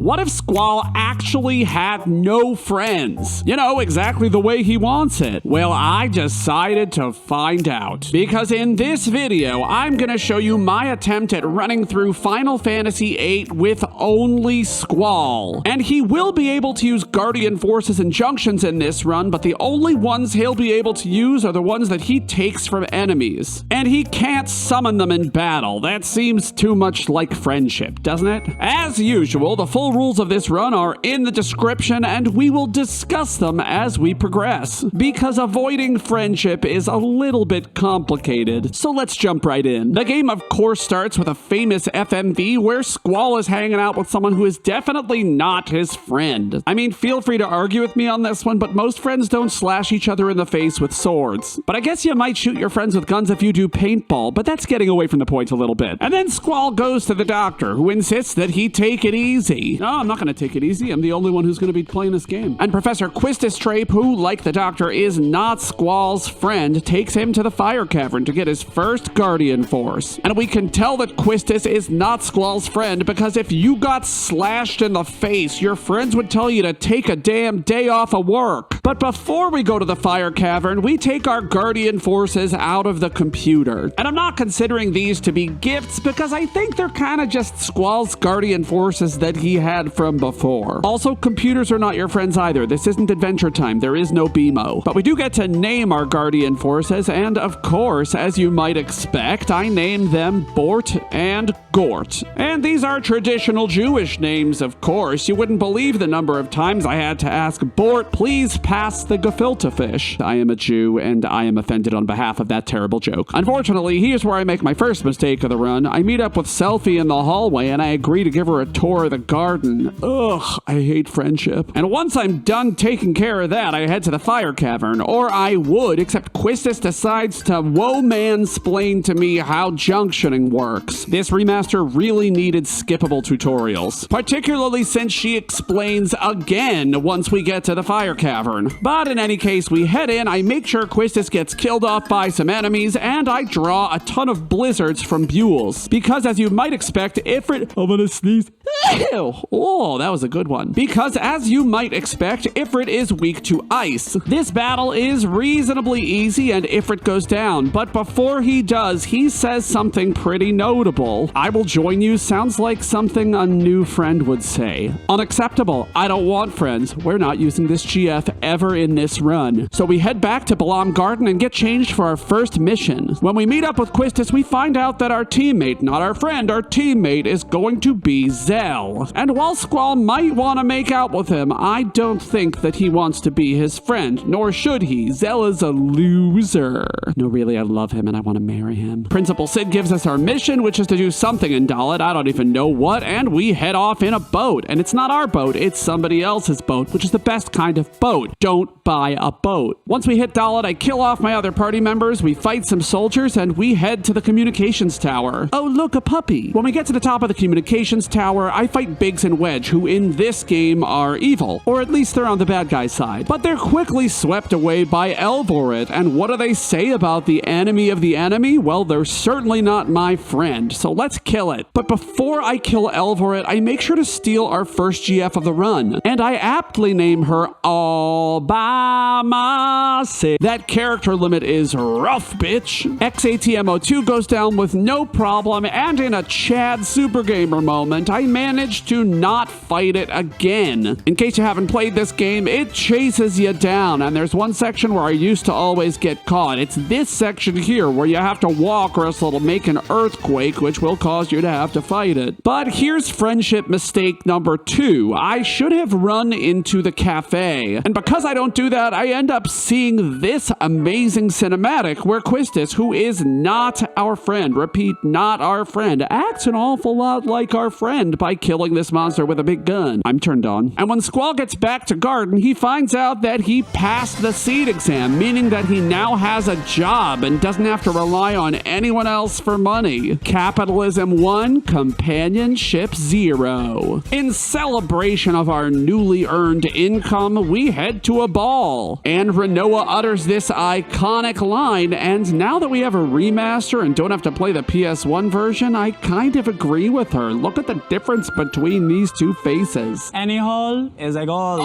What if Squall actually had no friends? You know, exactly the way he wants it. Well, I decided to find out. Because in this video, I'm gonna show you my attempt at running through Final Fantasy VIII with only Squall. And he will be able to use Guardian Forces and Junctions in this run, but the only ones he'll be able to use are the ones that he takes from enemies. And he can't summon them in battle. That seems too much like friendship, doesn't it? As usual, the full rules of this run are in the description, and we will discuss them as we progress. Because avoiding friendship is a little bit complicated, so let's jump right in. The game, of course, starts with a famous FMV where Squall is hanging out with someone who is definitely not his friend. I mean, feel free to argue with me on this one, but most friends don't slash each other in the face with swords. But I guess you might shoot your friends with guns if you do paintball, but that's getting away from the point a little bit. And then Squall goes to the doctor, who insists that he take it easy. No, I'm not going to take it easy. I'm the only one who's going to be playing this game. And Professor Quistis Trape, who, like the doctor, is not Squall's friend, takes him to the fire cavern to get his first Guardian Force. And we can tell that Quistis is not Squall's friend because if you got slashed in the face, your friends would tell you to take a damn day off of work. But before we go to the fire cavern, we take our Guardian Forces out of the computer. And I'm not considering these to be gifts because I think they're kind of just Squall's Guardian Forces that he had from before. Also, computers are not your friends either. This isn't Adventure Time. There is no BMO. But we do get to name our Guardian Forces, and of course, as you might expect, I named them Bort and Gort. And these are traditional Jewish names, of course. You wouldn't believe the number of times I had to ask Bort, please pass the gefilte fish. I am a Jew, and I am offended on behalf of that terrible joke. Unfortunately, here's where I make my first mistake of the run. I meet up with Selphie in the hallway, and I agree to give her a tour of the garden. Ugh, I hate friendship. And once I'm done taking care of that, I head to the fire cavern. Or I would, except Quistis decides to woe-mansplain to me how junctioning works. This remaster really needed skippable tutorials, particularly since she explains again once we get to the fire cavern. But in any case, we head in, I make sure Quistis gets killed off by some enemies, and I draw a ton of blizzards from Buells. Because as you might expect, Ifrit... I'm gonna sneeze. Oh, that was a good one. Because as you might expect, Ifrit is weak to ice. This battle is reasonably easy and Ifrit goes down, but before he does, he says something pretty notable. I will join you sounds like something a new friend would say. Unacceptable. I don't want friends. We're not using this GF ever in this run. So we head back to Balam Garden and get changed for our first mission. When we meet up with Quistis, we find out that our teammate, not our friend, our teammate is going to be Zell. And while Squall might want to make out with him, I don't think that he wants to be his friend, nor should he. Zell is a loser. No, really, I love him and I want to marry him. Principal Cid gives us our mission, which is to do something in Dalit. I don't even know what, and we head off in a boat. And it's not our boat, it's somebody else's boat, which is the best kind of boat. Don't buy a boat. Once we hit Dalit, I kill off my other party members, we fight some soldiers, and we head to the communications tower. Oh, look, a puppy. When we get to the top of the communications tower, I fight Biggs and Wedge, who in this game are evil, or at least they're on the bad guy's side. But they're quickly swept away by Elvorit, and what do they say about the enemy of the enemy? Well, they're certainly not my friend, so let's kill it. But before I kill Elvorit, I make sure to steal our first GF of the run, and I aptly name her All By Myself. That character limit is rough, bitch. XATMO2 goes down with no problem, and in a Chad Super Gamer moment, I managed to not fight it again. In case you haven't played this game, it chases you down, and there's one section where I used to always get caught. It's this section here where you have to walk or else it'll make an earthquake, which will cause you to have to fight it. But here's friendship mistake number 2. I should have run into the cafe, and because I don't do that, I end up seeing this amazing cinematic where Quistis, who is not our friend, repeat, not our friend, acts an awful lot like our friend by killing this monster with a big gun. I'm turned on. And when Squall gets back to Garden, he finds out that he passed the seed exam, meaning that he now has a job and doesn't have to rely on anyone else for money. Capitalism 1, companionship 0. In celebration of our newly earned income, we head to a ball. And Renoa utters this iconic line, and now that we have a remaster and don't have to play the PS1 version, I kind of agree with her. Look at the difference between these two faces. Any hole is a goal.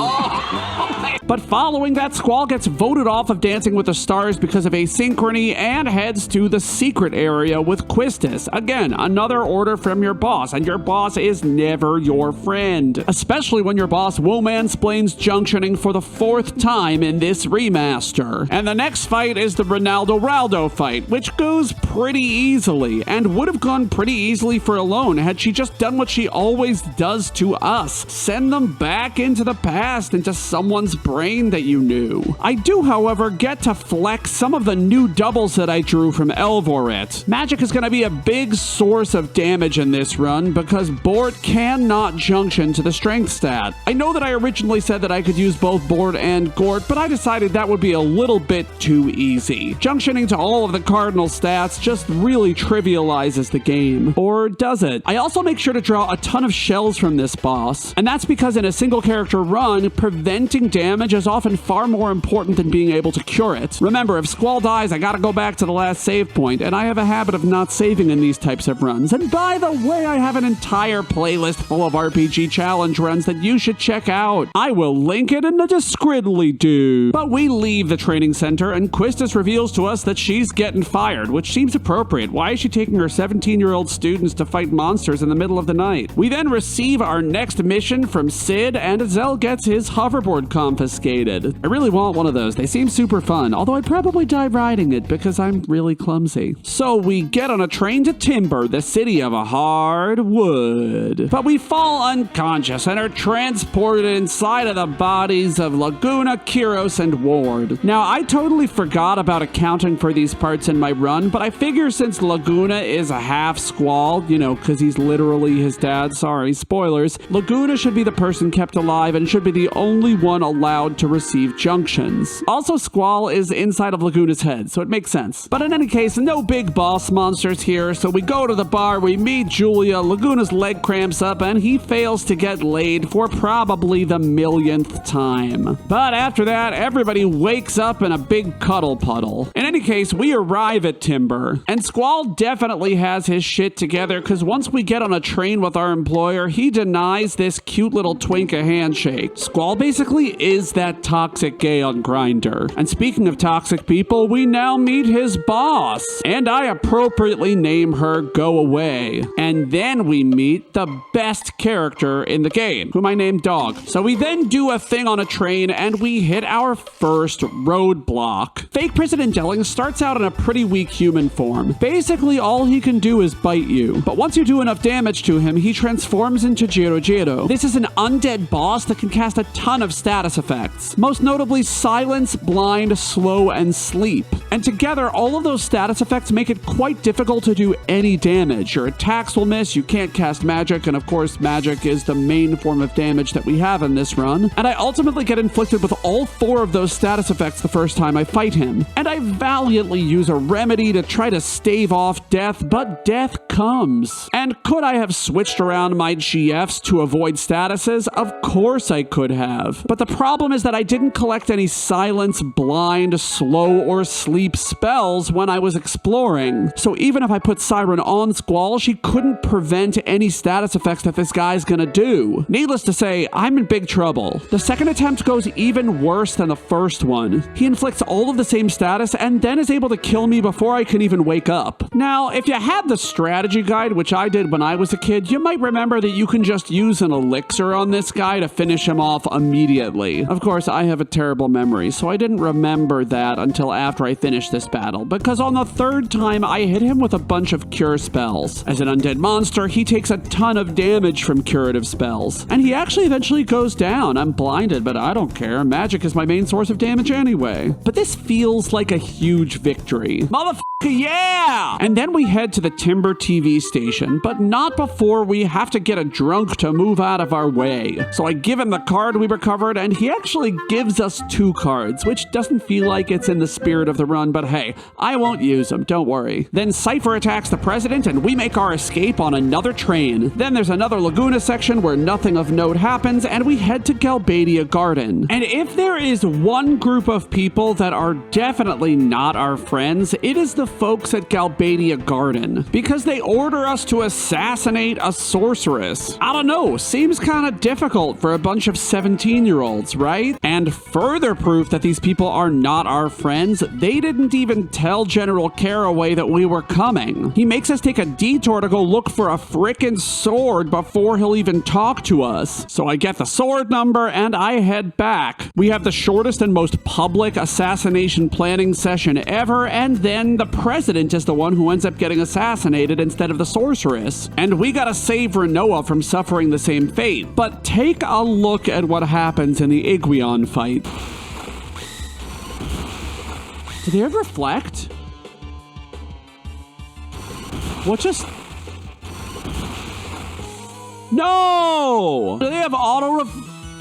But following that, Squall gets voted off of Dancing with the Stars because of asynchrony and heads to the secret area with Quistis. Again, another order from your boss, and your boss is never your friend. Especially when your boss mansplains junctioning for the 4th time in this remaster. And the next fight is the Ronaldo-Raldo fight, which goes pretty easily, and would have gone pretty easily for Alone had she just done what she always does to us. Send them back into the past, into someone's brain that you knew. I do, however, get to flex some of the new doubles that I drew from Elvoret. Magic is going to be a big source of damage in this run because Bort cannot junction to the strength stat. I know that I originally said that I could use both Bort and Gort, but I decided that would be a little bit too easy. Junctioning to all of the cardinal stats just really trivializes the game. Or does it? I also make sure to draw a ton of shells from this boss, and that's because in a single character run, preventing damage is often far more important than being able to cure it. Remember, if Squall dies, I gotta go back to the last save point, and I have a habit of not saving in these types of runs. And by the way, I have an entire playlist full of RPG challenge runs that you should check out. I will link it in the description-do. But we leave the training center, and Quistis reveals to us that she's getting fired, which seems appropriate. Why is she taking her 17-year-old students to fight monsters in the middle of the night? We then receive our next mission from Sid, and Zell gets his hoverboard confiscated. I really want one of those. They seem super fun, although I'd probably die riding it because I'm really clumsy. So we get on a train to Timber, the city of hard wood. But we fall unconscious and are transported inside of the bodies of Laguna, Kyros, and Ward. Now, I totally forgot about accounting for these parts in my run, but I figure since Laguna is a half Squall, you know, because he's literally his dad, sorry, spoilers, Laguna should be the person kept alive and should be the only one allowed to receive junctions. Also, Squall is inside of Laguna's head, so it makes sense. But in any case, no big boss monsters here, so we go to the bar, we meet Julia, Laguna's leg cramps up, and he fails to get laid for probably the millionth time. But after that, everybody wakes up in a big cuddle puddle. In any case, we arrive at Timber, and Squall definitely has his shit together, because once we get on a train with our employer, he denies this cute little twink a handshake. Squall basically is that toxic gay on Grindr. And speaking of toxic people, we now meet his boss, and I appropriately name her Go Away. And then we meet the best character in the game, whom I named Dog. So we then do a thing on a train, and we hit our first roadblock. Fake President Delling starts out in a pretty weak human form. Basically, all he can do is bite you. But once you do enough damage to him, he transforms into Jiro Jiro. This is an undead boss that can cast a ton of status effects, most notably Silence, Blind, Slow, and Sleep. And together, all of those status effects make it quite difficult to do any damage. Your attacks will miss, you can't cast magic, and of course, magic is the main form of damage that we have in this run. And I ultimately get inflicted with all 4 of those status effects the first time I fight him. And I valiantly use a remedy to try to stave off death, but death comes. And could I have switched around my GFs to avoid statuses? Of course I could have. But the problem is that I didn't collect any Silence, Blind, Slow, or Sleep spells when I was exploring. So even if I put Siren on Squall, she couldn't prevent any status effects that this guy's gonna do. Needless to say, I'm in big trouble. The second attempt goes even worse than the first one. He inflicts all of the same status and then is able to kill me before I can even wake up. Now, if you had the strategy guide, which I did when I was a kid, you might remember that you can just use an elixir on this guy to finish him off immediately. Of course, I have a terrible memory, so I didn't remember that until after I finished this battle, because on the 3rd time, I hit him with a bunch of cure spells. As an undead monster, he takes a ton of damage from curative spells, and he actually eventually goes down. I'm blinded, but I don't care. Magic is my main source of damage anyway. But this feels like a huge victory. Motherfucker, yeah! And then we head to the Timber TV station, but not before we have to get a drunk to move out of our way. So I give him the card we recovered, and he actually gives us 2 cards, which doesn't feel like it's in the spirit of the run run, but hey, I won't use them, don't worry. Then Cypher attacks the president and we make our escape on another train. Then there's another Laguna section where nothing of note happens and we head to Galbadia Garden. And if there is one group of people that are definitely not our friends, it is the folks at Galbadia Garden, because they order us to assassinate a sorceress. I don't know, seems kind of difficult for a bunch of 17-year-olds, right? And further proof that these people are not our friends, they didn't even tell General Caraway that we were coming. He makes us take a detour to go look for a frickin' sword before he'll even talk to us. So I get the sword number and I head back. We have the shortest and most public assassination planning session ever, and then the president is the one who ends up getting assassinated instead of the sorceress. And we gotta save Renoa from suffering the same fate. But take a look at what happens in the Iguion fight. Do they ever reflect? What just... No! Do they have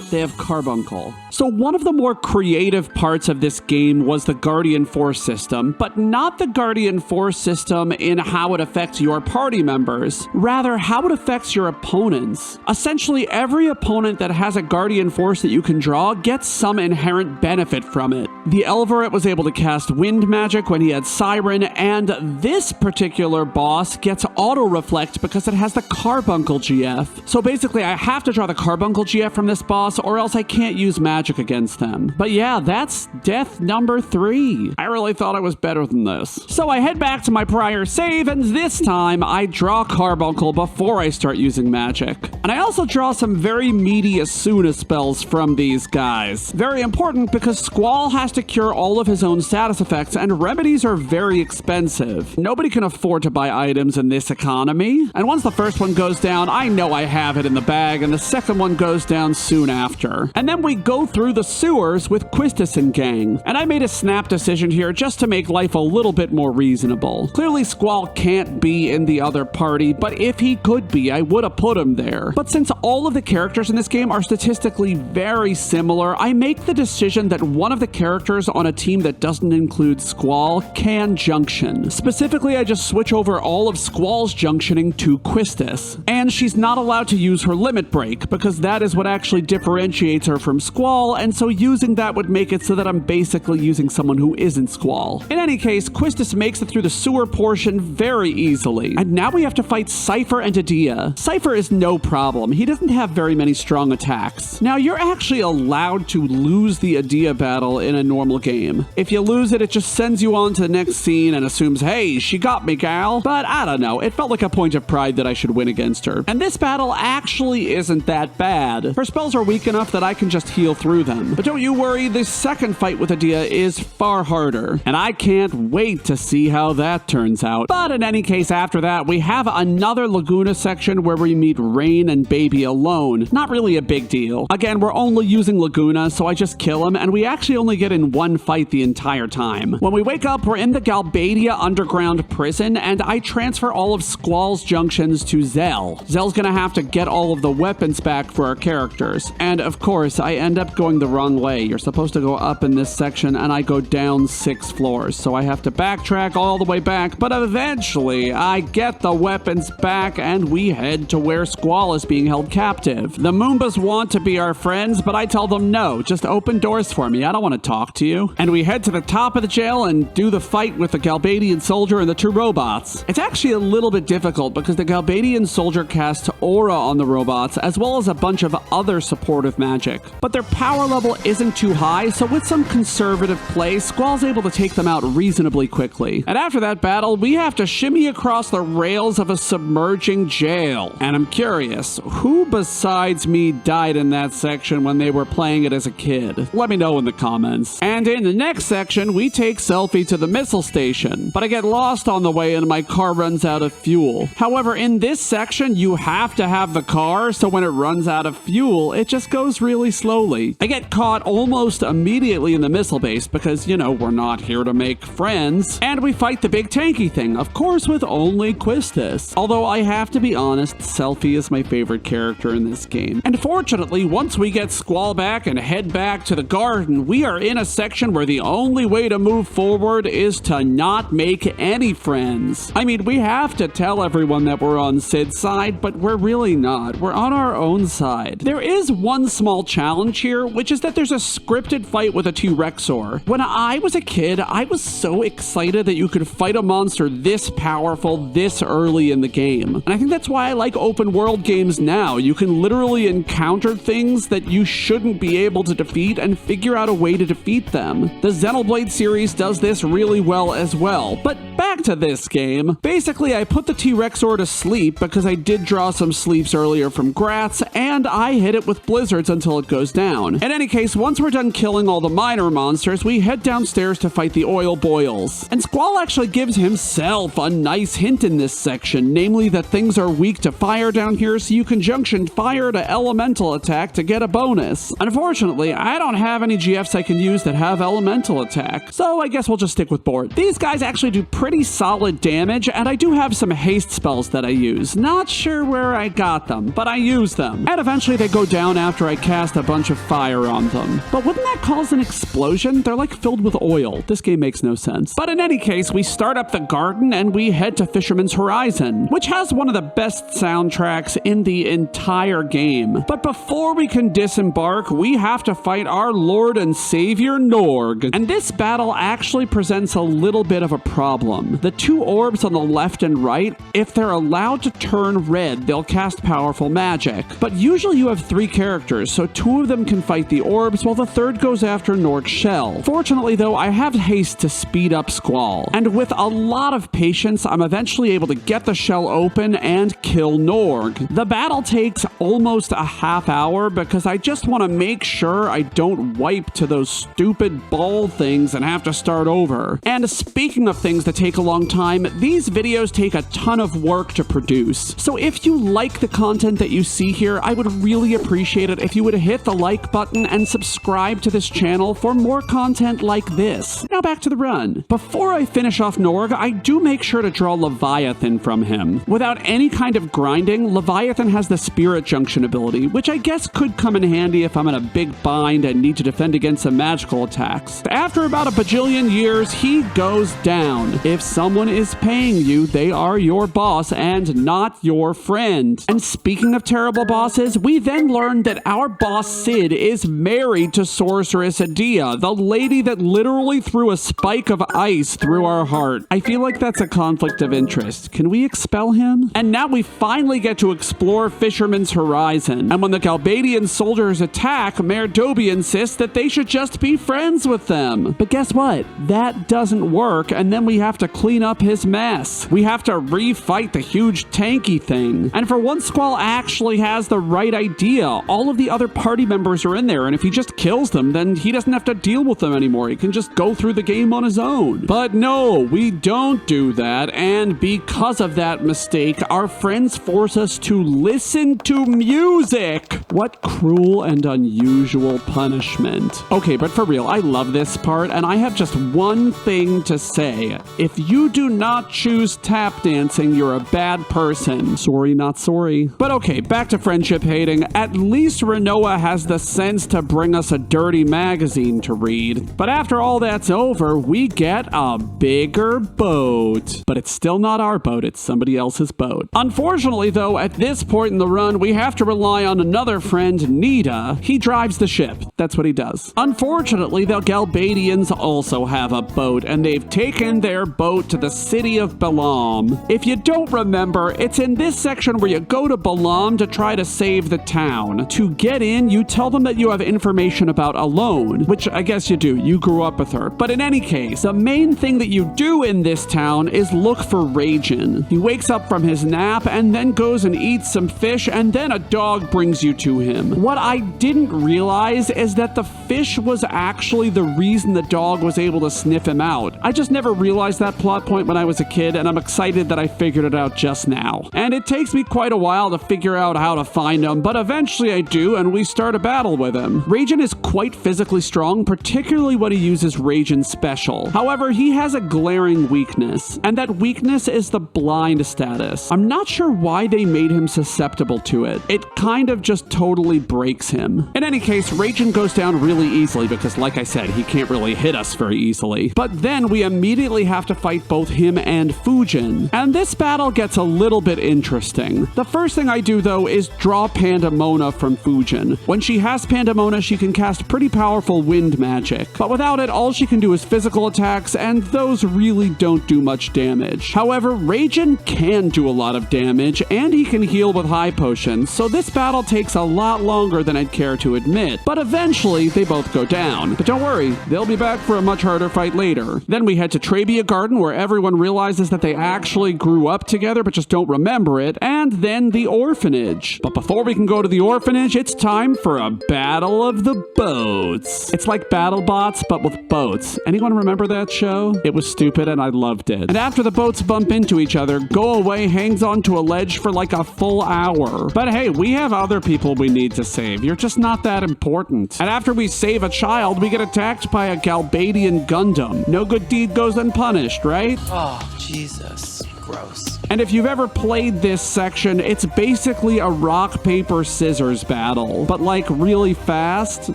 They have carbuncle. So one of the more creative parts of this game was the Guardian Force system, but not the Guardian Force system in how it affects your party members, rather how it affects your opponents. Essentially, every opponent that has a Guardian Force that you can draw gets some inherent benefit from it. The Elverett was able to cast wind magic when he had Siren, and this particular boss gets auto-reflect because it has the carbuncle GF. So basically, I have to draw the carbuncle GF from this boss, or else I can't use magic against them. But yeah, that's death number 3. I really thought I was better than this. So I head back to my prior save, and this time I draw carbuncle before I start using magic. And I also draw some very meaty Asuna spells from these guys. Very important because Squall has to cure all of his own status effects, and remedies are very expensive. Nobody can afford to buy items in this economy. And once the first one goes down, I know I have it in the bag, and the second one goes down soon after. And then we go through the sewers with Quistis and gang. And I made a snap decision here just to make life a little bit more reasonable. Clearly Squall can't be in the other party, but if he could be, I would have put him there. But since all of the characters in this game are statistically very similar, I make the decision that one of the characters on a team that doesn't include Squall can junction. Specifically, I just switch over all of Squall's junctioning to Quistis. And she's not allowed to use her limit break, because that is what actually differentiates her from Squall, and so using that would make it so that I'm basically using someone who isn't Squall. In any case, Quistis makes it through the sewer portion very easily. And now we have to fight Cypher and Edea. Cypher is no problem. He doesn't have very many strong attacks. Now, you're actually allowed to lose the Edea battle in a normal game. If you lose it, it just sends you on to the next scene and assumes, hey, she got me, gal. But I don't know, it felt like a point of pride that I should win against her. And this battle actually isn't that bad. Her spells are weak enough that I can just heal through them. But don't you worry, the second fight with Edea is far harder, and I can't wait to see how that turns out. But in any case, after that, we have another Laguna section where we meet Rain and Baby alone. Not really a big deal. Again, we're only using Laguna, so I just kill him, and we actually only get in one fight the entire time. When we wake up, we're in the Galbadia underground prison, and I transfer all of Squall's junctions to Zell. Zell's gonna have to get all of the weapons back for our characters. And of course, I end up going the wrong way. You're supposed to go up in this section, and I go down 6 floors, so I have to backtrack all the way back, but eventually I get the weapons back, and we head to where Squall is being held captive. The Moombas want to be our friends, but I tell them no, just open doors for me, I don't want to talk to you. And we head to the top of the jail and do the fight with the Galbadian soldier and the 2 robots. It's actually a little bit difficult because the Galbadian soldier casts aura on the robots, as well as a bunch of other supportive magic. But their power level isn't too high, so with some conservative play, Squall's able to take them out reasonably quickly. And after that battle, we have to shimmy across the rails of a submerging jail. And I'm curious, who besides me died in that section when they were playing it as a kid? Let me know in the comments. And in the next section, we take Selphie to the missile station, but I get lost on the way and my car runs out of fuel. However, in this section, you have to have the car, so when it runs out of fuel, it just goes really slowly. I get caught almost immediately in the missile base because, you know, we're not here to make friends. And we fight the big tanky thing, of course with only Quistis. Although I have to be honest, Selphie is my favorite character in this game. And fortunately, once we get Squall back and head back to the garden, we are in a section where the only way to move forward is to not make any friends. I mean, we have to tell everyone that we're on Sid's side, but we're really not. We're on our own side. There is one small challenge here, which is that there's a scripted fight with a T-Rexor. When I was a kid, I was so excited that you could fight a monster this powerful this early in the game. And I think that's why I like open world games now. You can literally encounter things that you shouldn't be able to defeat and figure out a way to defeat them. The Xenoblade series does this really well as well. But back to this game. Basically, I put the T-Rexor to sleep because I did draw some sleeps earlier from Gratz, and I hit it with blizzards until it goes down. In any case, once we're done killing all the minor monsters, we head downstairs to fight the oil boils. And Squall actually gives himself a nice hint in this section, namely that things are weak to fire down here, so you can junction fire to elemental attack to get a bonus. Unfortunately, I don't have any GFs I can use that have elemental attack, so I guess we'll just stick with board. These guys actually do pretty solid damage, and I do have some haste spells that I use. Not sure where I got them, but I use them. And eventually they go down after I cast a bunch of fire on them. But wouldn't that cause an explosion? They're like filled with oil. This game makes no sense. But in any case, we start up the garden and we head to Fisherman's Horizon, which has one of the best soundtracks in the entire game. But before we can disembark, we have to fight our Lord and Savior Norg. And this battle actually presents a little bit of a problem. The two orbs on the left and right, if they're allowed to turn red, they'll cast powerful magic. But usually you have three characters, so two of them can fight the orbs while the third goes after Norg's shell. Fortunately though, I have haste to speed up Squall. And with a lot of patience, I'm eventually able to get the shell open and kill Norg. The battle takes almost a half hour because I just want to make sure I don't wipe to those stupid ball things and have to start over. And speaking of things that take a long time, these videos take a ton of work to produce. So if you like the content that you see here, I would really appreciate it if you would hit the like button and subscribe to this channel for more content like this. Now back to the run. Before I finish off Norg, I do make sure to draw Leviathan from him. Without any kind of grinding, Leviathan has the Spirit Junction ability, which I guess could come in handy if I'm in a big bind and need to defend against some magical attacks. After about a bajillion years, he goes down. If someone is paying you, they are your boss and not your friend. And speaking of terrible bosses, we then learn that our boss Sid is married to Sorceress Edea, the lady that literally threw a spike of ice through our heart. I feel like that's a conflict of interest. Can we expel him? And now we finally get to explore Fisherman's Horizon. And when the Galbadian soldiers attack, Mayor Doby insists that they should just be friends with them. But guess what? That doesn't work, and then we have to clean up his mess. We have to refight the huge tanky thing. And for once, Squall actually has the right idea. All of the other party members are in there, and if he just kills them, then he doesn't have to deal with them anymore. He can just go through the game on his own. But no, we don't do that, and because of that mistake, our friends force us to listen to music. What cruel and unusual punishment. Okay, but for real, I love this part, and I have just one thing to say. If you do not choose tap dancing, you're a bad person. Sorry, not sorry. But okay, back to friendship hating. At least Renoa has the sense to bring us a dirty magazine to read. But after all that's over, we get a bigger boat. But it's still not our boat, it's somebody else's boat. Unfortunately though, at this point in the run, we have to rely on another friend, Nita. He drives the ship. That's what he does. Unfortunately, the Galbadians also have a boat, and they've taken their boat to the city of Balam. If you don't remember, it's in this section where you go to Balam to try to save the town. To get in, you tell them that you have information about Alone, which I guess you do. You grew up with her. But in any case, the main thing that you do in this town is look for Ragin. He wakes up from his nap and then goes and eats some fish, and then a dog brings you to him. What I didn't realize is that the fish was actually the reason the dog was able to sniff him out. I just never realized that plot point when I was a kid, and I'm excited that I figured it out just now. And it takes me quite a while to figure out how to find him, but eventually I do, do, and we start a battle with him. Raijin is quite physically strong, particularly when he uses Raijin Special. However, he has a glaring weakness, and that weakness is the blind status. I'm not sure why they made him susceptible to it. It kind of just totally breaks him. In any case, Raijin goes down really easily because, like I said, he can't really hit us very easily. But then we immediately have to fight both him and Fujin, and this battle gets a little bit interesting. The first thing I do, though, is draw Pandemona from Fujin. When she has Pandemona, she can cast pretty powerful wind magic, but without it, all she can do is physical attacks, and those really don't do much damage. However, Raijin can do a lot of damage, and he can heal with high potions, so this battle takes a lot longer than I'd care to admit, but eventually they both go down. But don't worry, they'll be back for a much harder fight later. Then we head to Trebia Garden, where everyone realizes that they actually grew up together but just don't remember it, and then the orphanage. But before we can go to the orphanage, it's time for a battle of the boats. It's like BattleBots, but with boats. Anyone remember that show? It was stupid and I loved it. And after the boats bump into each other, Go Away hangs onto a ledge for like a full hour. But hey, we have other people we need to save. You're just not that important. And after we save a child, we get attacked by a Galbadian Gundam. No good deed goes unpunished, right? Oh, Jesus. Gross. And if you've ever played this section, it's basically a rock, paper, scissors battle, but like really fast,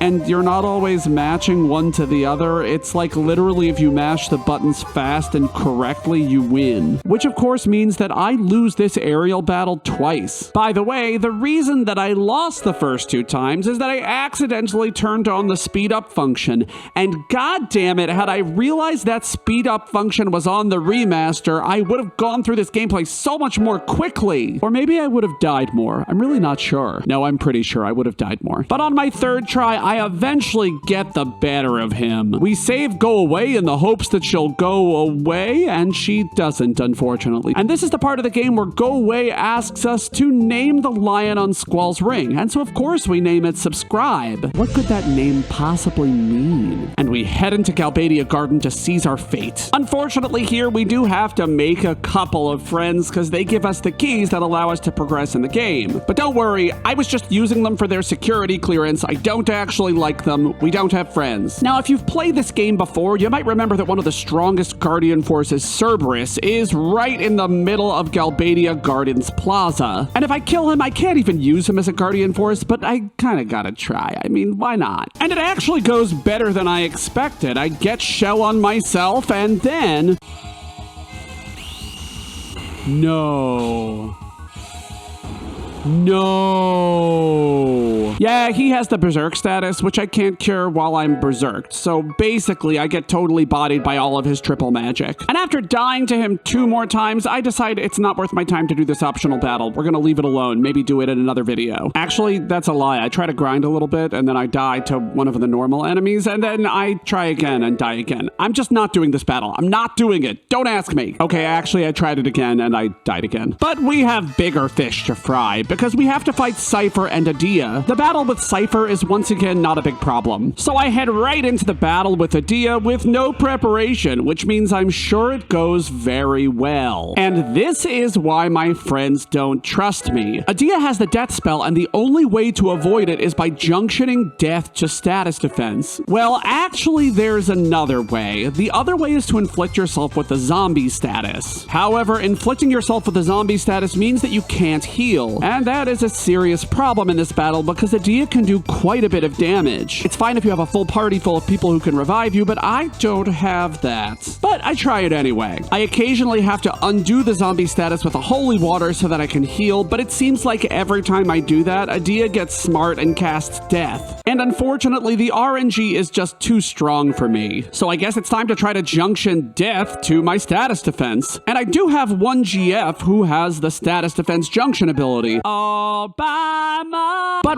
and you're not always matching one to the other. It's like literally if you mash the buttons fast and correctly, you win. Which of course means that I lose this aerial battle twice. By the way, the reason that I lost the first two times is that I accidentally turned on the speed up function, and god damn it, had I realized that speed up function was on the remaster, I would have gone through this gameplay so much more quickly. Or maybe I would have died more. I'm really not sure. No, I'm pretty sure I would have died more. But on my third try, I eventually get the better of him. We save Go Away in the hopes that she'll go away, and she doesn't, unfortunately. And this is the part of the game where Go Away asks us to name the lion on Squall's ring. And so of course we name it Subscribe. What could that name possibly mean? And we head into Galbadia Garden to seize our fate. Unfortunately, here we do have to make a couple of friends because they give us the keys that allow us to progress in the game. But don't worry, I was just using them for their security clearance. I don't actually like them. We don't have friends. Now, if you've played this game before, you might remember that one of the strongest Guardian forces, Cerberus, is right in the middle of Galbadia Gardens Plaza. And if I kill him, I can't even use him as a Guardian force, but I kind of gotta try. I mean, why not? And it actually goes better than I expected. I get shell on myself, and then... No. Yeah, he has the berserk status, which I can't cure while I'm berserked. So basically, I get totally bodied by all of his triple magic. And after dying to him 2 more times, I decide it's not worth my time to do this optional battle. We're gonna leave it alone, maybe do it in another video. Actually, that's a lie. I try to grind a little bit, and then I die to one of the normal enemies, and then I try again and die again. I'm just not doing this battle. I'm not doing it. Don't ask me. Okay, actually, I tried it again, and I died again. But we have bigger fish to fry, because we have to fight Cypher and Edea. The battle with Cypher is once again not a big problem. So I head right into the battle with Edea with no preparation, which means I'm sure it goes very well. And this is why my friends don't trust me. Edea has the death spell, and the only way to avoid it is by junctioning death to status defense. Well, actually, there's another way. The other way is to inflict yourself with the zombie status. However, inflicting yourself with the zombie status means that you can't heal, and that is a serious problem in this battle because Edea can do quite a bit of damage. It's fine if you have a full party full of people who can revive you, but I don't have that. But I try it anyway. I occasionally have to undo the zombie status with a holy water so that I can heal, but it seems like every time I do that, Edea gets smart and casts death. And unfortunately, the RNG is just too strong for me. So I guess it's time to try to junction death to my status defense. And I do have one GF who has the status defense junction ability. But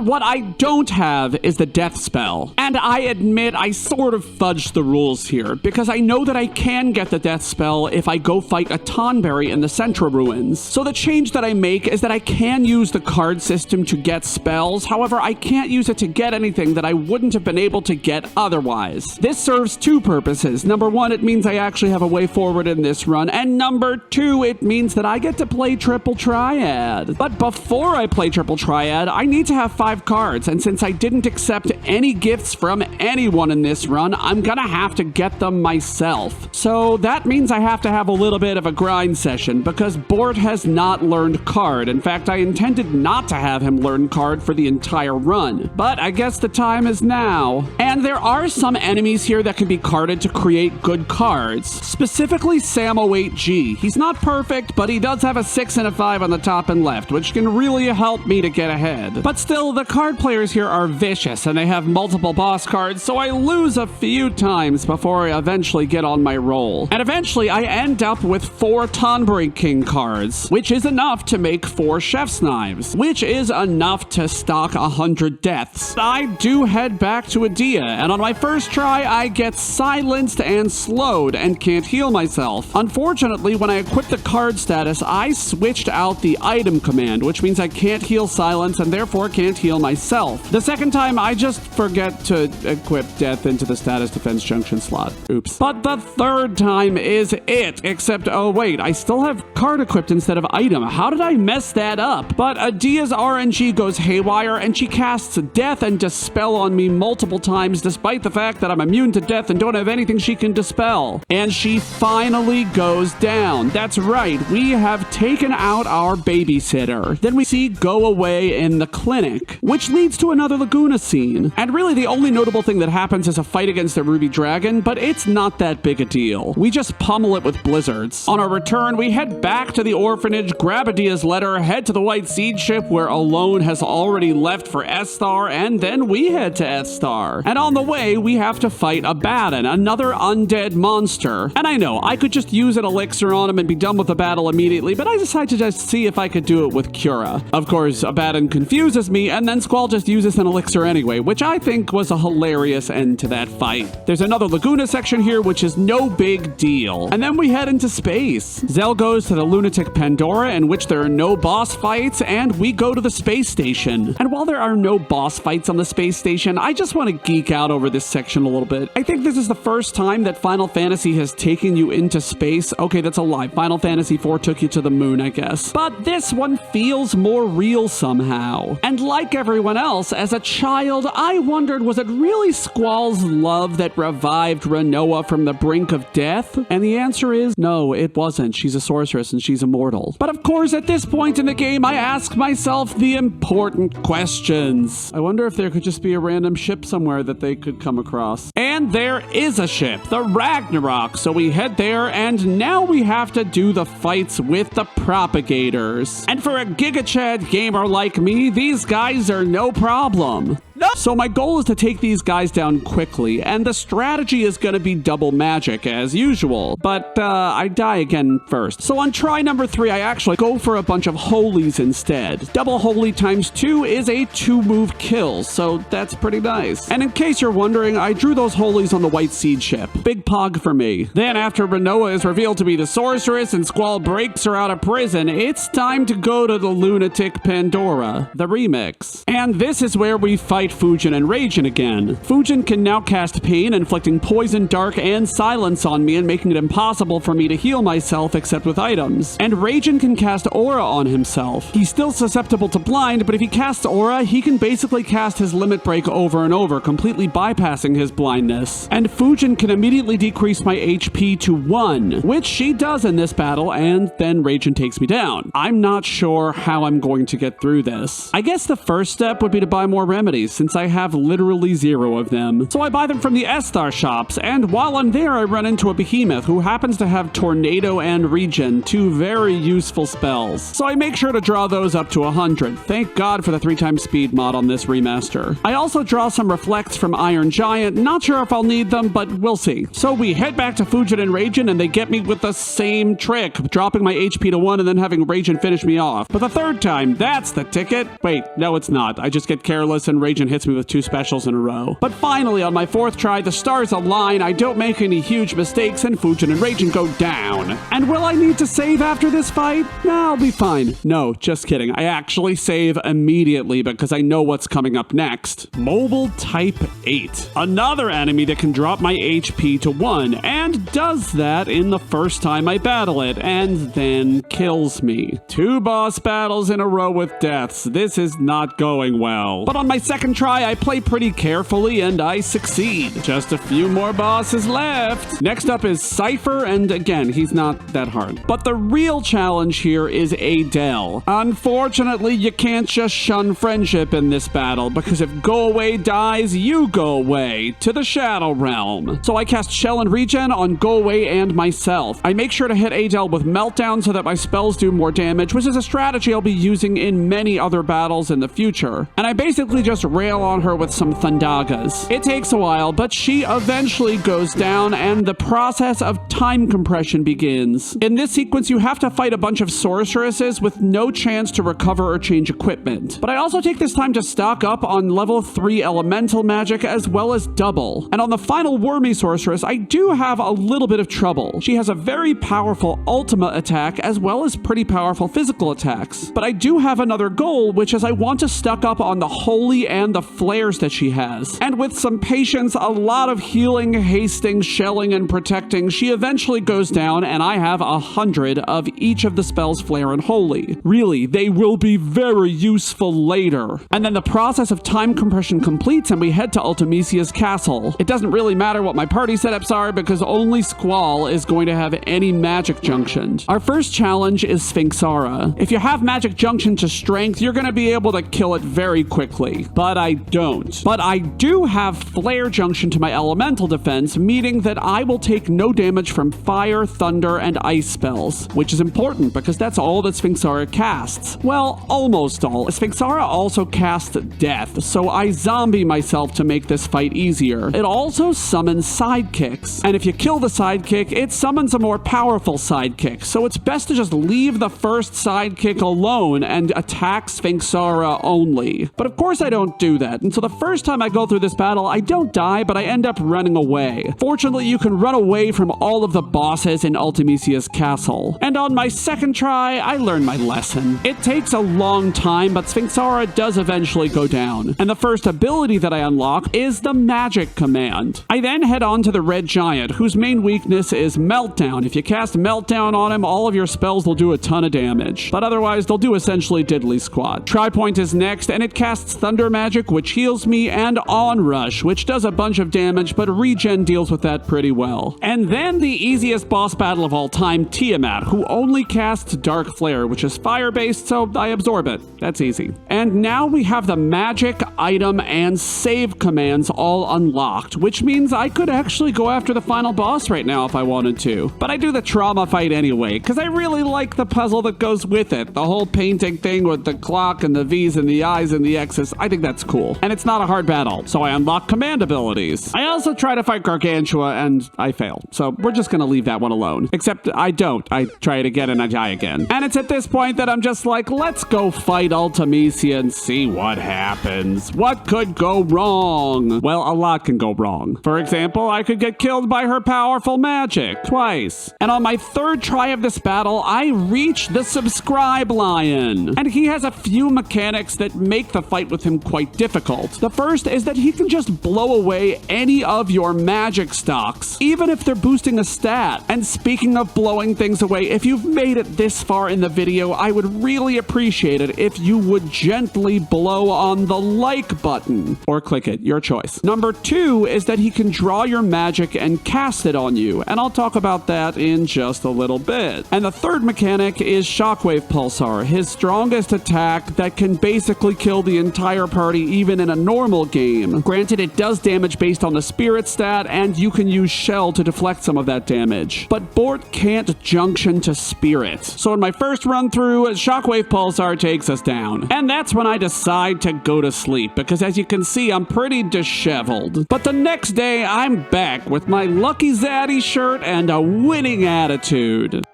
what I don't have is the death spell. And I admit I sort of fudged the rules here, because I know that I can get the death spell if I go fight a Tonberry in the Centra Ruins. So the change that I make is that I can use the card system to get spells, however I can't use it to get anything that I wouldn't have been able to get otherwise. This serves 2 purposes. Number 1, it means I actually have a way forward in this run, and number 2, it means that I get to play Triple Triad. But before before I play Triple Triad, I need to have 5 cards, and since I didn't accept any gifts from anyone in this run, I'm gonna have to get them myself. So that means I have to have a little bit of a grind session, because Bort has not learned card. In fact, I intended not to have him learn card for the entire run. But I guess the time is now. And there are some enemies here that can be carded to create good cards. Specifically Sam 08G. He's not perfect, but he does have a 6 and a 5 on the top and left, which can really help me to get ahead. But still, the card players here are vicious, and they have multiple boss cards, so I lose a few times before I eventually get on my roll. And eventually, I end up with 4 Tonberry King cards, which is enough to make 4 Chef's Knives, which is enough to stock 100 deaths. I do head back to Edea, and on my first try, I get silenced and slowed and can't heal myself. Unfortunately, when I equip the card status, I switched out the item command, which means I can't heal silence and therefore can't heal myself. The second time, I just forget to equip death into the status defense junction slot. Oops. But the third time is it, except, oh wait, I still have card equipped instead of item. How did I mess that up? But Edea's RNG goes haywire and she casts death and dispel on me multiple times despite the fact that I'm immune to death and don't have anything she can dispel. And she finally goes down. That's right, we have taken out our babysitter. Then we see go away in the clinic, which leads to another Laguna scene. And really the only notable thing that happens is a fight against the Ruby Dragon, but it's not that big a deal. We just pummel it with blizzards. On our return, we head back to the orphanage, grab Edea's letter, head to the White Seed ship where Alone has already left for S-Star, and then we head to S-Star. And on the way, we have to fight Abaddon, another undead monster. And I know, I could just use an elixir on him and be done with the battle immediately, but I decided to just see if I could do it with Cura. Of course, Abaddon confuses me, and then Squall just uses an elixir anyway, which I think was a hilarious end to that fight. There's another Laguna section here, which is no big deal. And then we head into space. Zell goes to the Lunatic Pandora, in which there are no boss fights, and we go to the space station. And while there are no boss fights on the space station, I just want to geek out over this section a little bit. I think this is the first time that Final Fantasy has taken you into space. Okay, that's a lie. Final Fantasy IV took you to the moon, I guess. But this one feels more real somehow. And like everyone else, as a child, I wondered, was it really Squall's love that revived Renoa from the brink of death? And the answer is no, it wasn't. She's a sorceress and she's immortal. But of course, at this point in the game, I ask myself the important questions. I wonder if there could just be a random ship somewhere that they could come across. And there is a ship, the Ragnarok. So we head there, and now we have to do the fights with the propagators. And for a Giga Chad gamer like me, these guys are no problem. So my goal is to take these guys down quickly, and the strategy is going to be double magic as usual, but I die again first. So on try number 3, I actually go for a bunch of holies instead. Double holy times 2 is a 2-move kill, so that's pretty nice. And in case you're wondering, I drew those holies on the White Seed ship. Big pog for me. Then after Renoa is revealed to be the sorceress and Squall breaks her out of prison, it's time to go to the Lunatic Pandora, the remix. And this is where we fight Fujin and Raijin again. Fujin can now cast Pain, inflicting poison, dark, and silence on me and making it impossible for me to heal myself except with items. And Raijin can cast Aura on himself. He's still susceptible to blind, but if he casts Aura, he can basically cast his limit break over and over, completely bypassing his blindness. And Fujin can immediately decrease my HP to 1, which she does in this battle, and then Raijin takes me down. I'm not sure how I'm going to get through this. I guess the first step would be to buy more remedies, since I have literally 0 of them. So I buy them from the S-Star shops, and while I'm there, I run into a behemoth who happens to have Tornado and Regen, 2 very useful spells. So I make sure to draw those up to 100. Thank God for the 3x speed mod on this remaster. I also draw some Reflects from Iron Giant, not sure if I'll need them, but we'll see. So we head back to Fujin and Raijin, and they get me with the same trick, dropping my HP to 1 and then having Raijin finish me off. But the third time, that's the ticket. Wait, no it's not. I just get careless and Raijin even hits me with 2 specials in a row. But finally, on my 4th try, the stars align, I don't make any huge mistakes, and Fujin and Raijin go down. And will I need to save after this fight? Nah, I'll be fine. No, just kidding. I actually save immediately because I know what's coming up next. Mobile Type 8. Another enemy that can drop my HP to 1, and does that in the first time I battle it, and then kills me. 2 boss battles in a row with deaths. This is not going well. But on my 2nd try, I play pretty carefully and I succeed. Just a few more bosses left. Next up is Cypher, and again, he's not that hard. But the real challenge here is Adele. Unfortunately, you can't just shun friendship in this battle, because if Go Away dies, you go away to the Shadow Realm. So I cast Shell and Regen on Go Away and myself. I make sure to hit Adele with Meltdown so that my spells do more damage, which is a strategy I'll be using in many other battles in the future. And I basically just rail on her with some Thundagas. It takes a while, but she eventually goes down, and the process of time compression begins. In this sequence, you have to fight a bunch of sorceresses with no chance to recover or change equipment. But I also take this time to stock up on level 3 elemental magic as well as double. And on the final wormy sorceress, I do have a little bit of trouble. She has a very powerful ultimate attack as well as pretty powerful physical attacks. But I do have another goal, which is I want to stock up on the holy and the flares that she has. And with some patience, a lot of healing, hasting, shelling, and protecting, she eventually goes down, and I have 100 of each of the spells flare and holy. Really, they will be very useful later. And then the process of time compression completes, and we head to Ultimecia's castle. It doesn't really matter what my party setups are, because only Squall is going to have any magic junctions. Our first challenge is Sphinxara. If you have magic junction to strength, you're going to be able to kill it very quickly. But I don't. But I do have flare junction to my elemental defense, meaning that I will take no damage from fire, thunder, and ice spells, which is important because that's all that Sphinxara casts. Well, almost all. Sphinxara also casts death, so I zombie myself to make this fight easier. It also summons sidekicks, and if you kill the sidekick, it summons a more powerful sidekick, so it's best to just leave the first sidekick alone and attack Sphinxara only. But of course I don't do that, and so the first time I go through this battle, I don't die, but I end up running away. Fortunately, you can run away from all of the bosses in Ultimecia's castle. And on my 2nd try, I learned my lesson. It takes a long time, but Sphinxara does eventually go down. And the first ability that I unlock is the magic command. I then head on to the red giant, whose main weakness is Meltdown. If you cast Meltdown on him, all of your spells will do a ton of damage. But otherwise, they'll do essentially diddly squat. Tripoint is next, and it casts Thunder Magic, which heals me, and Onrush, which does a bunch of damage, but Regen deals with that pretty well. And then the easiest boss battle of all time, Tiamat, who only casts Dark Flare, which is fire-based, so I absorb it. That's easy. And now we have the magic, item, and save commands all unlocked, which means I could actually go after the final boss right now if I wanted to. But I do the trauma fight anyway, because I really like the puzzle that goes with it. The whole painting thing with the clock and the V's and the I's and the X's, I think that's cool. And it's not a hard battle, so I unlock command abilities. I also try to fight Gargantua, and I fail. So we're just gonna leave that one alone. Except I don't. I try it again and I die again. And it's at this point that I'm just like, let's go fight Ultimecia and see what happens. What could go wrong? Well, a lot can go wrong. For example, I could get killed by her powerful magic twice. And on my 3rd try of this battle, I reach the subscribe lion. And he has a few mechanics that make the fight with him quite difficult. The first is that he can just blow away any of your magic stocks, even if they're boosting a stat. And speaking of blowing things away, if you've made it this far in the video, I would really appreciate it if you would gently blow on the like button. Or click it, your choice. Number 2 is that he can draw your magic and cast it on you, and I'll talk about that in just a little bit. And the 3rd mechanic is Shockwave Pulsar, his strongest attack that can basically kill the entire party even in a normal game. Granted, it does damage based on the spirit stat, and you can use Shell to deflect some of that damage. But Bort can't junction to spirit. So in my first run through, Shockwave Pulsar takes us down. And that's when I decide to go to sleep, because as you can see, I'm pretty disheveled. But the next day, I'm back with my Lucky Zaddy shirt and a winning attitude.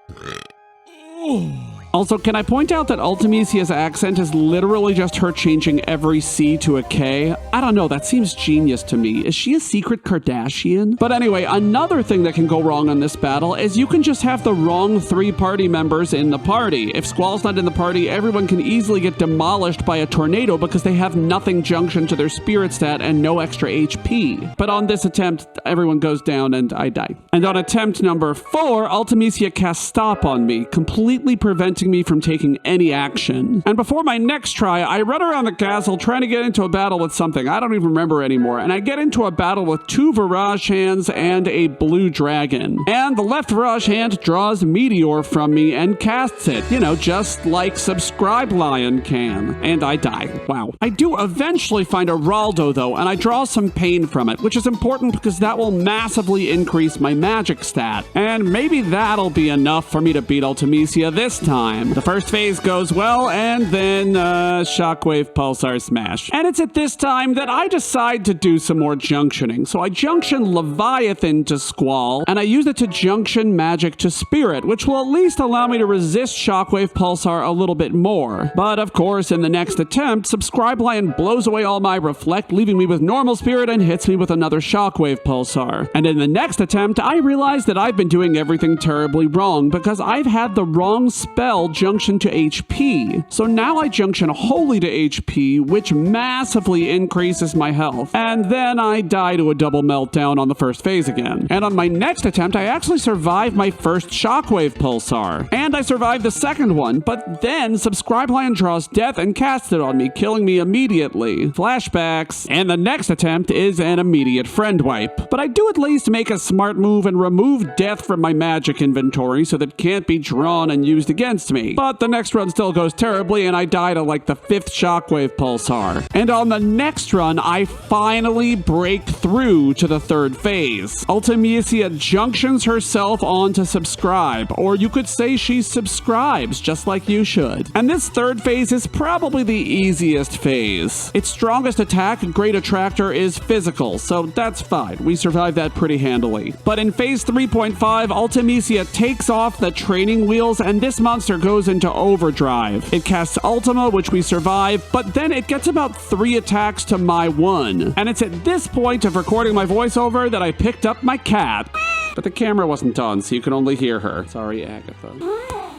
Also, can I point out that Ultimecia's accent is literally just her changing every C to a K? I don't know, that seems genius to me. Is she a secret Kardashian? But anyway, another thing that can go wrong on this battle is you can just have the wrong 3 party members in the party. If Squall's not in the party, everyone can easily get demolished by a tornado because they have nothing junction to their spirit stat and no extra HP. But on this attempt, everyone goes down and I die. And on attempt number 4, Ultimecia casts stop on me, completely preventing me from taking any action. And before my next try, I run around the castle trying to get into a battle with something. I don't even remember anymore. And I get into a battle with 2 Virage hands and a blue dragon. And the left Virage hand draws Meteor from me and casts it, you know, just like Subscribe Lion can. And I die. Wow. I do eventually find a Raldo though, and I draw some pain from it, which is important because that will massively increase my magic stat. And maybe that'll be enough for me to beat Ultimecia this time. The first phase goes well, and then Shockwave Pulsar Smash. And it's at this time that I decide to do some more junctioning. So I junction Leviathan to Squall, and I use it to junction magic to Spirit, which will at least allow me to resist Shockwave Pulsar a little bit more. But of course, in the next attempt, Subscribe Lion blows away all my Reflect, leaving me with normal Spirit and hits me with another Shockwave Pulsar. And in the next attempt, I realize that I've been doing everything terribly wrong because I've had the wrong spell junction to HP. So now I junction Holy to HP, which massively increases my health. And then I die to a double meltdown on the first phase again. And on my next attempt, I actually survive my first Shockwave Pulsar. And I survive the second one, but then Subscribe Lion draws Death and casts it on me, killing me immediately. Flashbacks. And the next attempt is an immediate friend wipe. But I do at least make a smart move and remove Death from my magic inventory so that it can't be drawn and used against me. But the next run still goes terribly and I die to like the 5th Shockwave Pulsar. And on the next run, I finally break through to the 3rd phase. Ultimecia junctions herself onto Subscribe, or you could say she subscribes, just like you should. And this 3rd phase is probably the easiest phase. Its strongest attack, Great Attractor, is physical, so that's fine. We survive that pretty handily. But in phase 3.5, Ultimecia takes off the training wheels and this monster goes into overdrive. It casts Ultima, which we survive, but then it gets about 3 attacks to my 1. And it's at this point of recording my voiceover that I picked up my cat. But the camera wasn't on, so you can only hear her. Sorry, Agatha.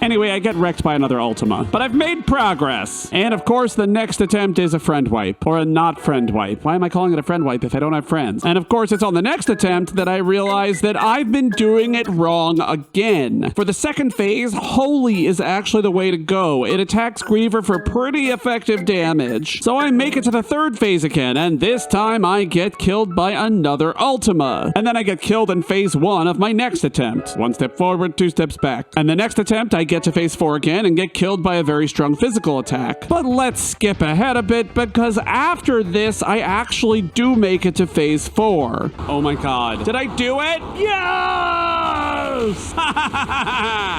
Anyway, I get wrecked by another Ultima. But I've made progress. And of course, the next attempt is a friend wipe. Or a not friend wipe. Why am I calling it a friend wipe if I don't have friends? And of course, it's on the next attempt that I realize that I've been doing it wrong again. For the second phase, Holy is actually the way to go. It attacks Griever for pretty effective damage. So I make it to the 3rd phase again, and this time I get killed by another Ultima. And then I get killed in phase 1 of my next attempt. 1 step forward, 2 steps back. And the next attempt, I get to phase 4 again and get killed by a very strong physical attack. But let's skip ahead a bit because after this, I actually do make it to phase 4. Oh my god. Did I do it? Yes!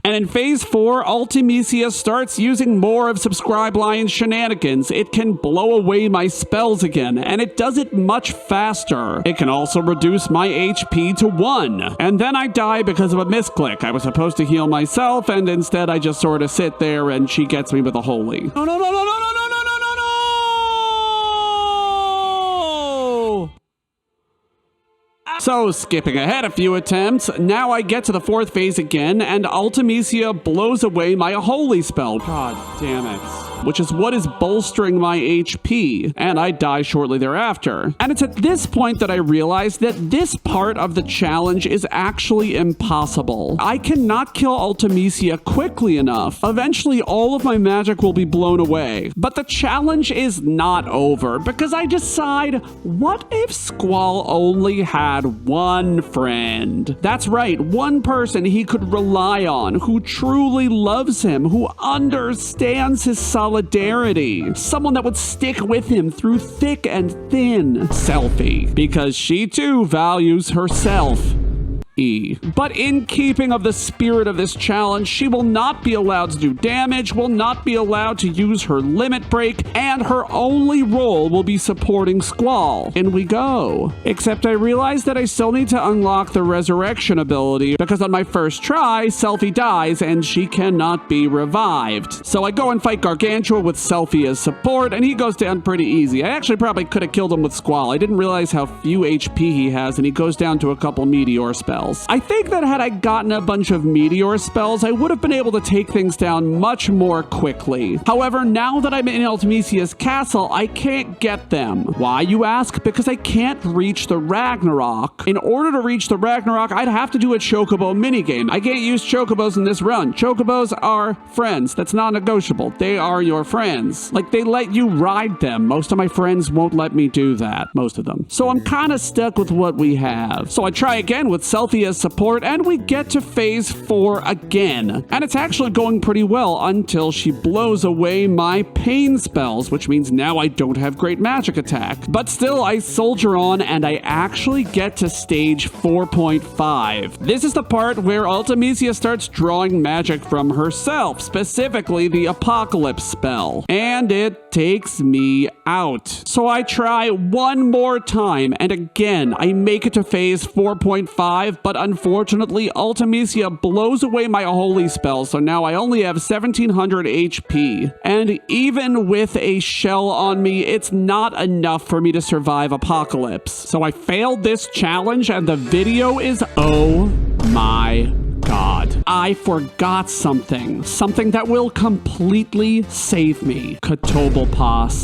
And in phase 4, Ultimecia starts using more of Subscribe Lion's shenanigans. It can blow away my spells again, and it does it much faster. It can also reduce my HP to 1. And then I die because of a misclick. I was supposed to heal myself, and instead I just sort of sit there and she gets me with a Holy. No, no, no, no, no, no, no, no, no, no, no! So, skipping ahead a few attempts, now I get to the 4th phase again, and Ultimecia blows away my Holy spell. God damn it. Which is what is bolstering my HP, and I die shortly thereafter. And it's at this point that I realize that this part of the challenge is actually impossible. I cannot kill Ultimecia quickly enough. Eventually, all of my magic will be blown away. But the challenge is not over, because I decide, what if Squall only had one friend? That's right, one person he could rely on, who truly loves him, who understands his solidarity. Someone that would stick with him through thick and thin. Selfie. Because she too values herself. E. But in keeping of the spirit of this challenge, she will not be allowed to do damage, will not be allowed to use her limit break, and her only role will be supporting Squall. In we go. Except I realized that I still need to unlock the resurrection ability because on my first try, Selfie dies and she cannot be revived. So I go and fight Gargantua with Selfie as support, and he goes down pretty easy. I actually probably could have killed him with Squall. I didn't realize how few HP he has, and he goes down to a couple meteor spells. I think that had I gotten a bunch of meteor spells, I would have been able to take things down much more quickly. However, now that I'm in Ultimecia's castle, I can't get them. Why, you ask? Because I can't reach the Ragnarok. In order to reach the Ragnarok, I'd have to do a chocobo minigame. I can't use chocobos in this run. Chocobos are friends. That's non-negotiable. They are your friends. Like, they let you ride them. Most of my friends won't let me do that. Most of them. So I'm kind of stuck with what we have. So I try again with Selfie as support, and we get to phase 4 again. And it's actually going pretty well until she blows away my pain spells, which means now I don't have great magic attack. But still, I soldier on, and I actually get to stage 4.5. This is the part where Ultimecia starts drawing magic from herself, specifically the Apocalypse spell. And it takes me out. So I try one more time, and again, I make it to phase 4.5, but unfortunately, Ultimecia blows away my holy spell, so now I only have 1700 HP. And even with a shell on me, it's not enough for me to survive Apocalypse. So I failed this challenge, and the video is oh my God. I forgot something. Something that will completely save me. Chocobo,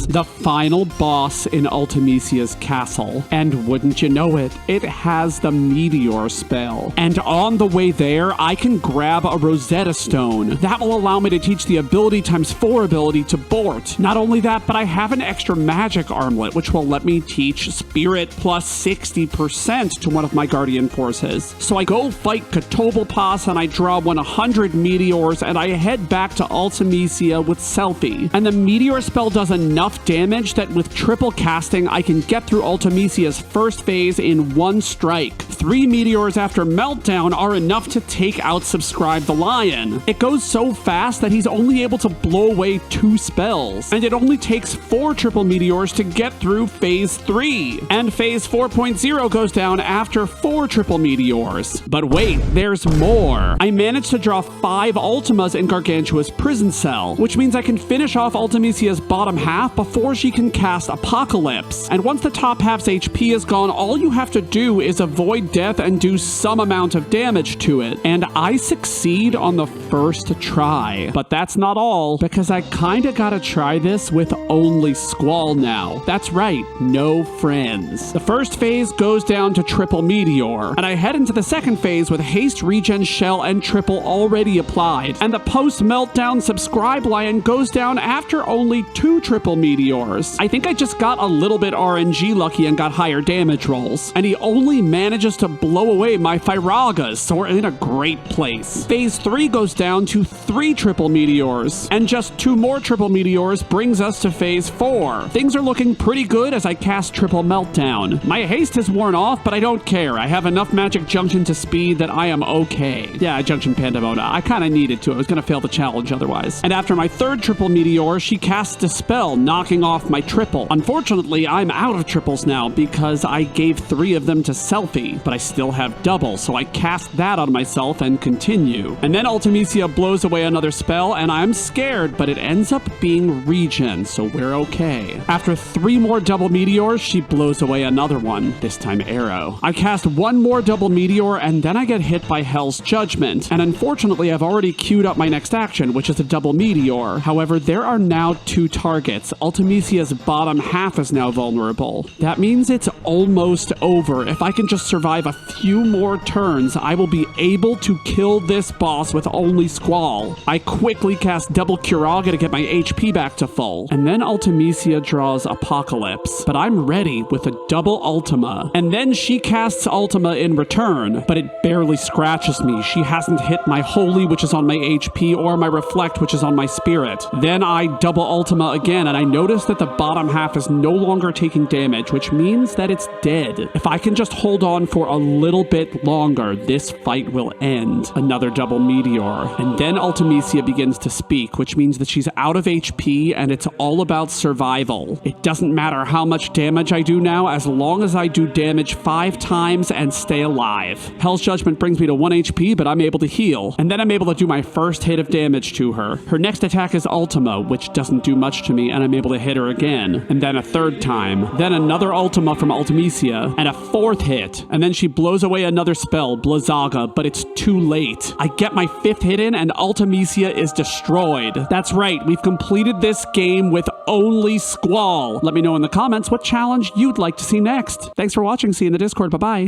the final boss in Ultimecia's castle. And wouldn't you know it, it has the meteor spell. And on the way there, I can grab a Rosetta Stone. That will allow me to teach the ability times 4 ability to Bort. Not only that, but I have an extra magic armlet, which will let me teach Spirit plus 60% to one of my Guardian Forces. So I go fight Chocobo, and I draw 100 meteors, and I head back to Ultimecia with Selfie. And the meteor spell does enough damage that with triple casting, I can get through Ultimecia's first phase in one strike. 3 meteors after Meltdown are enough to take out Subscribe the Lion. It goes so fast that he's only able to blow away 2 spells, and it only takes 4 triple meteors to get through phase 3. And phase 4.0 goes down after 4 triple meteors. But wait, there's more. I managed to draw 5 Ultimas in Gargantua's prison cell, which means I can finish off Ultimecia's bottom half before she can cast Apocalypse. And once the top half's HP is gone, all you have to do is avoid death and do some amount of damage to it. And I succeed on the first try. But that's not all, because I kinda gotta try this with only Squall now. That's right, no friends. The first phase goes down to triple meteor, and I head into the second phase with haste, regen, shell, and triple already applied, and the post-meltdown Subscribe Lion goes down after only 2 triple meteors. I think I just got a little bit RNG lucky and got higher damage rolls, and he only manages to blow away my Firagas, so we're in a great place. Phase 3 goes down to 3 triple meteors, and just 2 more triple meteors brings us to phase 4. Things are looking pretty good as I cast triple meltdown. My haste has worn off, but I don't care. I have enough magic junction to speed that I am okay. Yeah, junction Pandora. I kind of needed to. I was going to fail the challenge otherwise. And after my 3rd triple meteor, she casts Dispel, knocking off my triple. Unfortunately, I'm out of triples now because I gave 3 of them to Selfie, but I still have double, so I cast that on myself and continue. And then Ultimecia blows away another spell, and I'm scared, but it ends up being regen, so we're okay. After 3 more double meteors, she blows away another one, this time arrow. I cast 1 more double meteor, and then I get hit by Hell's Judgment, and unfortunately I've already queued up my next action, which is a double meteor. However, there are now 2 targets. Ultimecia's bottom half is now vulnerable. That means it's almost over. If I can just survive a few more turns, I will be able to kill this boss with only Squall. I quickly cast double Curaga to get my HP back to full, and then Ultimecia draws Apocalypse, but I'm ready with a double Ultima, and then she casts Ultima in return, but it barely scratches me. She hasn't hit my Holy, which is on my HP, or my Reflect, which is on my Spirit. Then I double Ultima again, and I notice that the bottom half is no longer taking damage, which means that it's dead. If I can just hold on for for a little bit longer, this fight will end. Another double meteor. And then Ultimecia begins to speak, which means that she's out of HP and it's all about survival. It doesn't matter how much damage I do now, as long as I do damage 5 times and stay alive. Hell's Judgment brings me to 1 HP, but I'm able to heal. And then I'm able to do my first hit of damage to her. Her next attack is Ultima, which doesn't do much to me, and I'm able to hit her again. And then a third time. Then another Ultima from Ultimecia, and a 4th hit. And then she blows away another spell, Blizzaga, but it's too late. I get my 5th hit in, and Ultimecia is destroyed. That's right, we've completed this game with only Squall. Let me know in the comments what challenge you'd like to see next. Thanks for watching. See you in the Discord. Bye-bye.